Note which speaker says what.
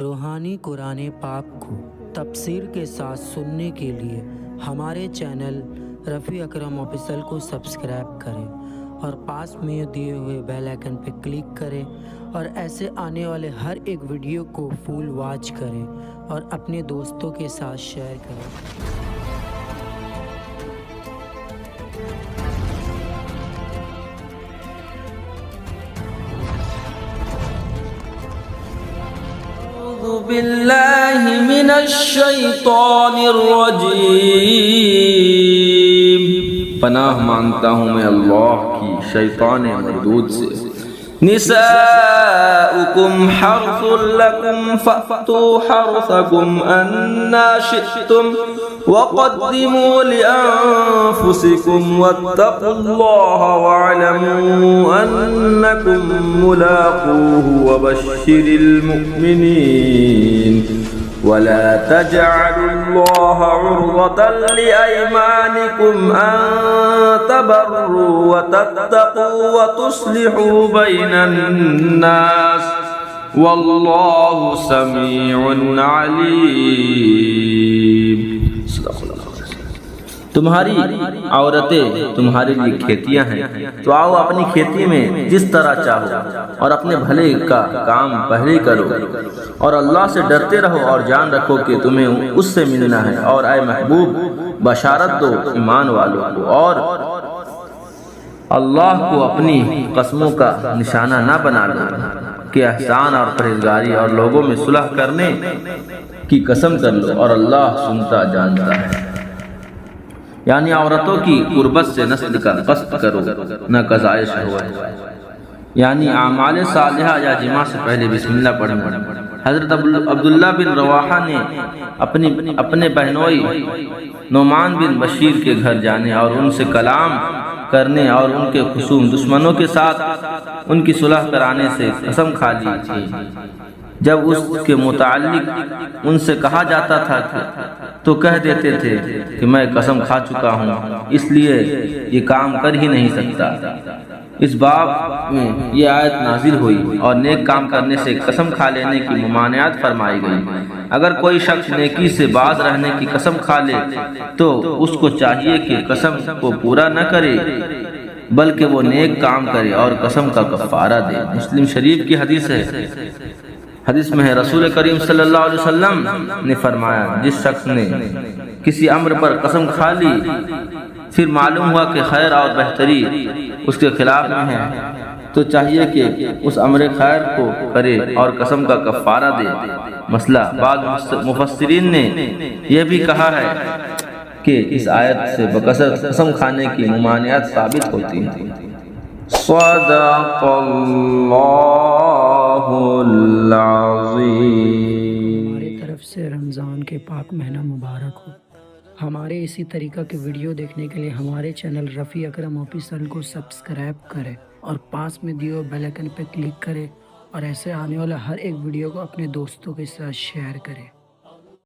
Speaker 1: روحانی قرآن پاک کو تفسیر کے ساتھ سننے کے لیے ہمارے چینل رفیع اکرم آفیشل کو سبسکرائب کریں اور پاس میں دیے ہوئے بیل آئکن پہ کلک کریں اور ایسے آنے والے ہر ایک ویڈیو کو فل واچ کریں اور اپنے دوستوں کے ساتھ شیئر کریں۔
Speaker 2: أعوذ بالله من الشیطان الرجیم، پناہ مانگتا ہوں میں اللہ کی شیطان مردود سے۔ نساؤکم حرث لکم فأتوا حرثکم أنا شئتم وقدموا لأنفسكم واتقوا الله واعلموا أنكم ملاقوه وبشر المؤمنين ولا تجعلوا الله عرضة لأيمانكم أن تبروا وتتقوا وتصلحوا بين الناس والله سميع عليم۔ تمہاری عورتیں تمہارے لیے کھیتیاں ہیں، تو آؤ اپنی کھیتی میں جس طرح چاہو اور اپنے بھلے کا کام پہلے کرو، اور اللہ سے ڈرتے رہو اور جان رکھو کہ تمہیں اس سے ملنا ہے۔ اور اے محبوب بشارت دو ایمان والوں کو، اور اللہ کو اپنی قسموں کا نشانہ نہ بنا لو کہ احسان اور پرہیزگاری اور لوگوں میں صلح کرنے کی قسم کر لو، اور اللہ سنتا جانتا ہے۔ یعنی عورتوں کی قربت سے نسل کا قصد کرو، نہ قضائے شہوت، یعنی اعمال صالحہ یا جماع سے پہلے بسم اللہ پڑھنا۔ حضرت عبداللہ بن رواحہ نے اپنے بہنوئی نعمان بن بشیر کے گھر جانے اور ان سے کلام کرنے اور ان کے خصوم دشمنوں کے ساتھ ان کی صلح کرانے سے قسم کھا لی تھی۔ جب اس کے متعلق ان سے کہا جاتا تھا تو کہہ دیتے تھے کہ میں قسم کھا چکا ہوں، اس لیے یہ کام کر ہی نہیں سکتا۔ اس باب میں یہ آیت نازل ہوئی اور نیک کام کرنے سے قسم کھا لینے کی ممانعت فرمائی گئی۔ اگر کوئی شخص نیکی سے باز رہنے کی قسم کھا لے تو اس کو چاہیے کہ قسم کو پورا نہ کرے بلکہ وہ نیک کام کرے اور قسم کا کفارہ دے۔ مسلم شریف کی حدیث ہے، حدیث میں ہے رسول کریم صلی اللہ علیہ وسلم نے فرمایا، جس شخص نے کسی امر پر قسم کھا لی پھر معلوم ہوا کہ خیر اور بہتری اس کے خلاف میں ہے تو چاہیے کہ اس امر خیر کو کرے اور قسم کا کفارہ دے۔ مسئلہ بعض مفسرین نے یہ بھی کہا ہے کہ اس آیت سے بکثرت قسم کھانے کی ممانعت ثابت ہوتی ہے۔ صدق اللہ العظیم۔
Speaker 1: ہماری طرف سے رمضان کے پاک مہینہ مبارک ہو۔ ہمارے اسی طریقہ کے ویڈیو دیکھنے کے لیے ہمارے چینل رفیع اکرم آفیشل کو سبسکرائب کریں اور پاس میں دیے بیل آئکن پہ کلک کریں اور ایسے آنے والا ہر ایک ویڈیو کو اپنے دوستوں کے ساتھ شیئر کریں۔